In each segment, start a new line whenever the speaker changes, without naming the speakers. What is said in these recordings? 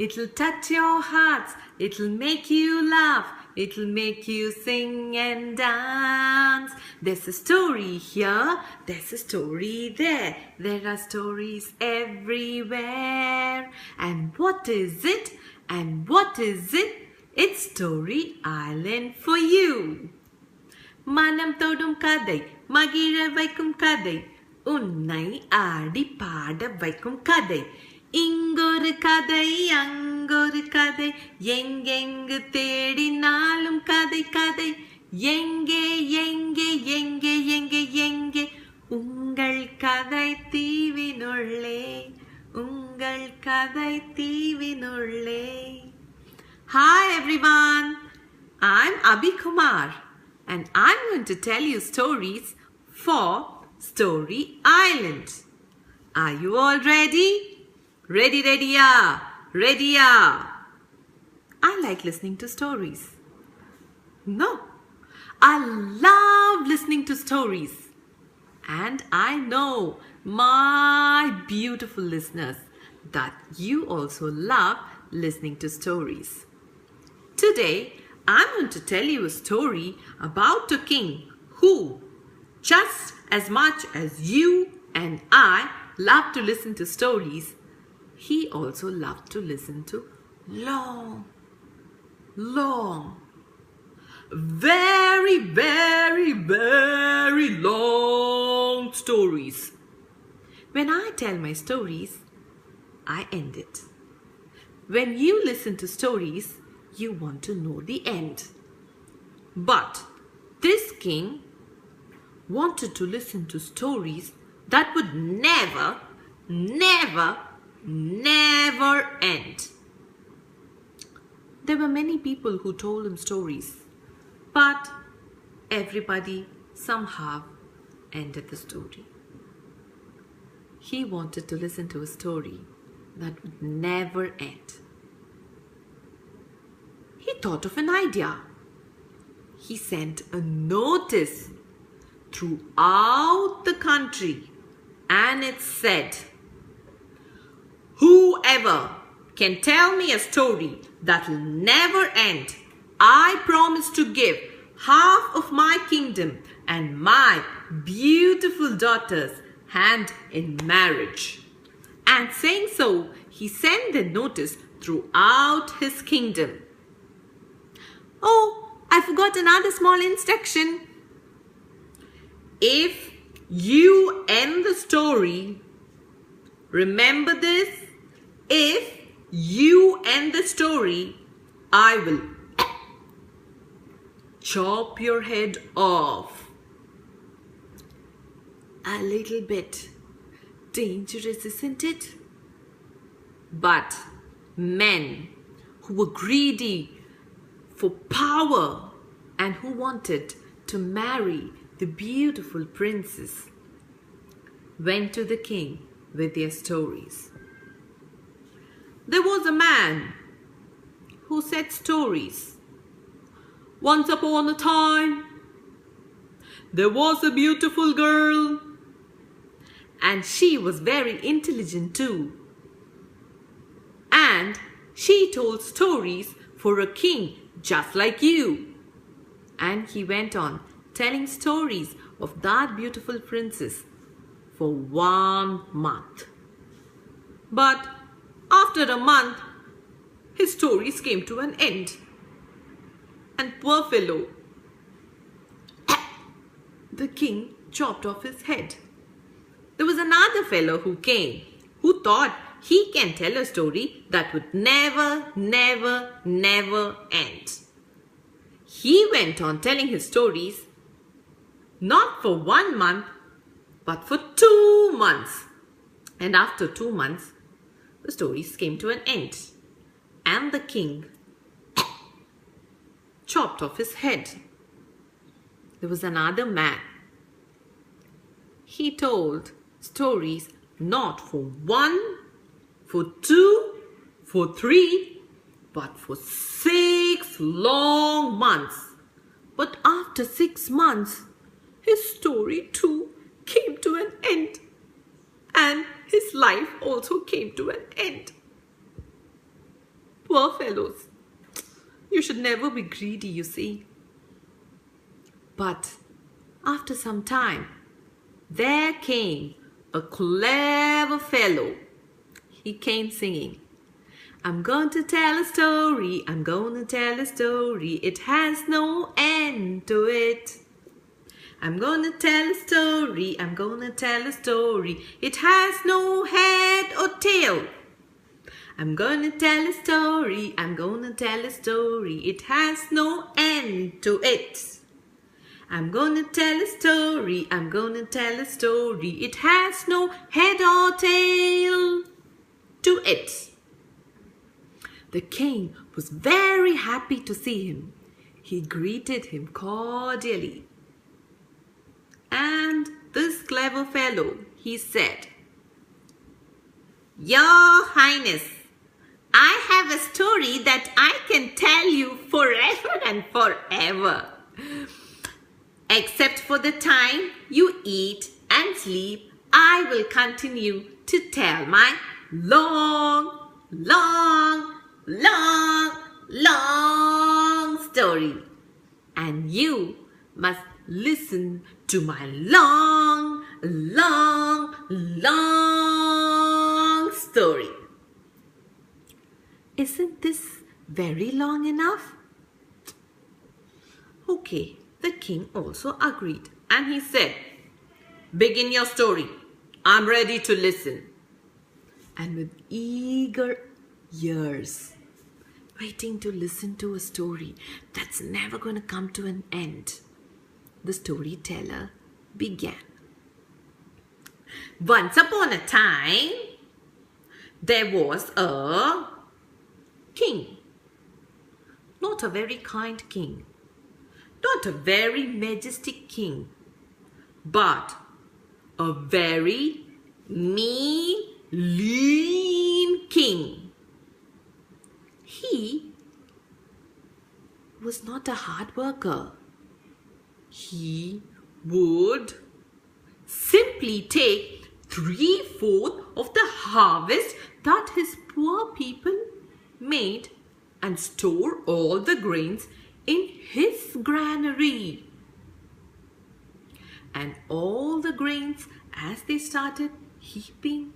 It'll touch your hearts. It'll make you laugh. It'll make you sing and dance. There's a story here. There's a story there. There are stories everywhere. And what is it? And what is it? It's Story Island for you. மனம் தொடும் கதை, மகிழ வைக்கும் கதை, உன்னை ஆடி பாட வைக்கும் கதை. இங்கொரு கதை, அங்கொரு கதை, எங்கெங்கு தேடினாலும் கதை கதை. எங்கே எங்கே எங்கே எங்கே எங்கே உங்கள் கதை தீவினுள்ளே, உங்கள் கதை தீவினுள்ளே. Hi everyone, I'm Abhi Kumar and I'm going to tell you stories for Story Island. Are you all ready? Ready-ya? Ready-ya? I like listening to stories. No, I love listening to stories. And I know my beautiful listeners that you also love listening to stories. Today, I'm going to tell you a story about a king who, just as much as you and I love to listen to stories, he also loved to listen to long, very, very, very long stories. When I tell my stories, I end it. When you listen to stories, you want to know the end. But this king wanted to listen to stories that would never, never, never end. There were many people who told him stories, but everybody somehow ended the story. He wanted to listen to a story that would never end. He thought of an idea. He sent a notice throughout the country and it said, "Whoever can tell me a story that will never end, I promise to give half of my kingdom and my beautiful daughters hand in marriage." And saying so, he sent the notice throughout his kingdom. Oh, I forgot another small instruction. If you end the story, remember this, if you end the story, I will chop your head off. A little bit dangerous, isn't it? But men who were greedy for power and who wanted to marry the beautiful princess went to the king with their stories. There was a man who said stories. Once upon a time, there was a beautiful girl, and she was very intelligent too. And she told stories for a king just like you. And he went on telling stories of that beautiful princess for 1 month. But after a month, his stories came to an end. And poor fellow, the king chopped off his head. There was another fellow who came, who thought he can tell a story that would never, never, never end. He went on telling his stories not for 1 month, but for 2 months. And after 2 months, the stories came to an end. And the king chopped off his head. There was another man. He told stories not for 1, for 2, for 3, but for 6 long months. But after 6 months, his story too came to an end. And his life also came to an end. Poor fellows. You should never be greedy, you see. But after some time, there came a clever fellow. He came singing, I'm going to tell a story, I'm going to tell a story, it has no end to it. I'm going to tell a story, I'm going to tell a story, it has no head or tail. I'm going to tell a story, I'm going to tell a story, it has no end to it. I'm going to tell a story, I'm going to tell a story, it has no head or tail to it. The king was very happy to see him. He greeted him cordially. And this clever fellow, he said, Your Highness, I have a story that I can tell you forever and forever. Except for the time you eat and sleep, I will continue to tell my long story. And you must listen to my long story. Isn't this very long enough? Okay, the king also agreed and he said, Begin your story. I'm ready to listen. And with eager ears, waiting to listen to a story that's never going to come to an end, the storyteller began. Once upon a time, there was a king. Not a very kind king. Not a very majestic king. But a very mean, lean king. He was not a hard worker. He would simply take 3/4 of the harvest that his poor people made and store all the grains in his granary. And all the grains, as they started heaping,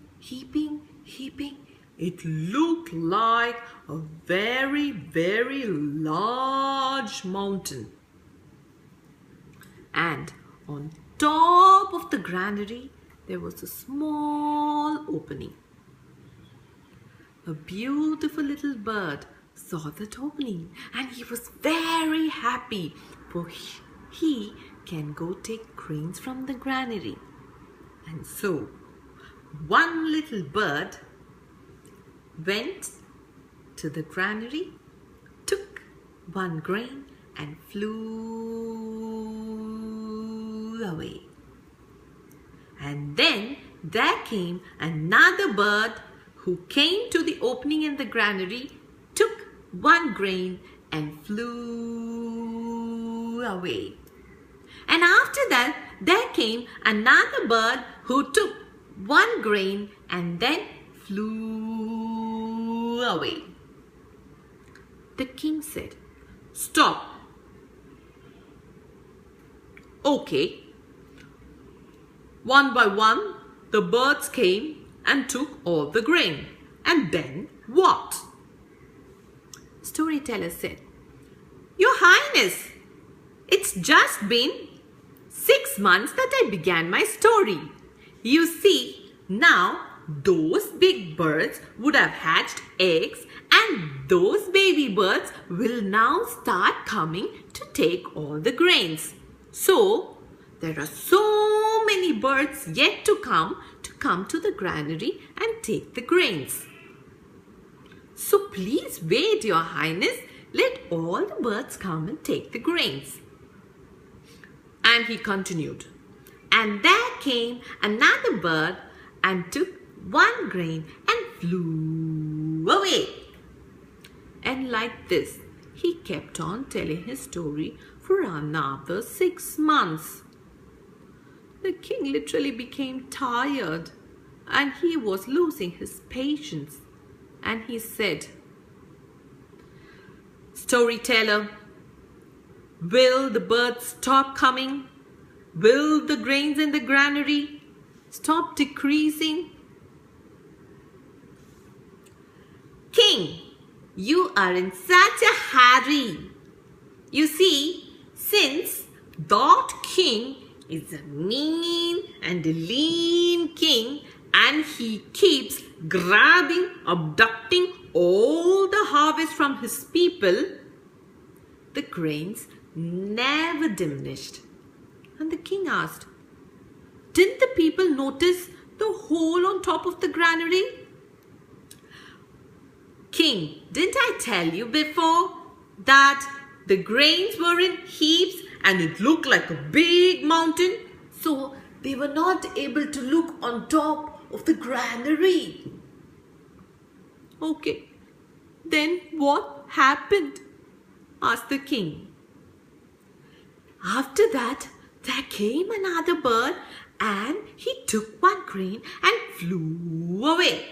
it looked like a very, very large mountain. And on top of the granary, there was a small opening. A beautiful little bird saw that opening and he was very happy, for he can go take grains from the granary. And so one little bird went to the granary, took one grain and flew away. And then there came another bird who came to the opening in the granary, took one grain and flew away. And after that, there came another bird who took one grain and then flew away. The king said, Stop. Okay. One by one, the birds came and took all the grain. And then what? Storyteller said, Your Highness, it's just been 6 months that I began my story. You see, now those big birds would have hatched eggs and those baby birds will now start coming to take all the grains. So, there are so many birds yet to come to the granary and take the grains. So please wait, Your Highness. Let all the birds come and take the grains. And he continued. And there came another bird and took one grain and flew away. And like this, he kept on telling his story for another 6 months. The king literally became tired and he was losing his patience. And he said, Storyteller, will the birds stop coming? Will the grains in the granary stop decreasing? King, you are in such a hurry. You see, since that king is a mean and a lean king, and he keeps grabbing, abducting all the harvest from his people, the grains never diminished. And the king asked, didn't the people notice the hole on top of the granary? King, didn't I tell you before that the grains were in heaps and it looked like a big mountain? So they were not able to look on top of the granary. Okay, then what happened? Asked the king. After that, there came another bird and he took one grain and flew away.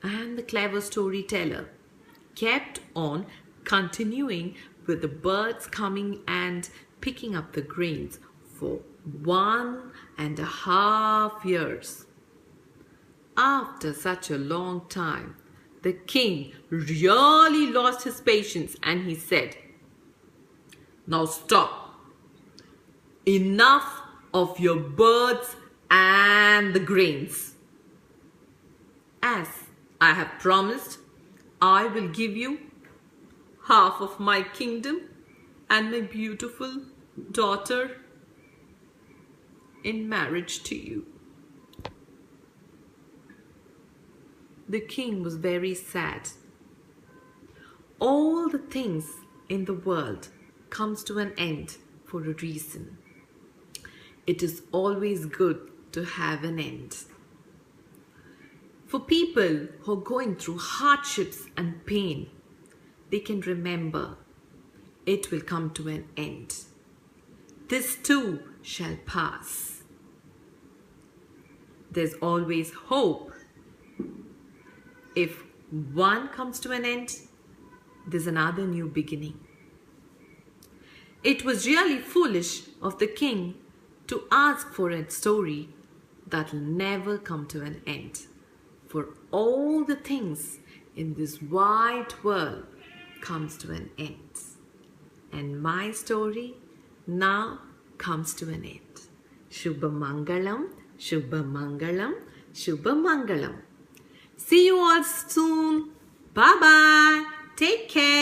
And the clever storyteller kept on continuing with the birds coming and picking up the grains for 1.5 years. After such a long time, the king really lost his patience and he said, now stop. Enough of your birds and the grains. As I have promised, I will give you half of my kingdom and my beautiful daughter in marriage to you. The king was very sad. All the things in the world comes to an end for a reason. It is always good to have an end. For people who are going through hardships and pain, they can remember it will come to an end. This too shall pass. There's always hope. If one comes to an end, there's another new beginning. It was really foolish of the king to ask for a story that will never come to an end. For all the things in this wide world comes to an end. And my story now comes to an end. Shubha Mangalam, Shubha Mangalam, Shubha Mangalam. See you all soon. Bye-bye. Take care.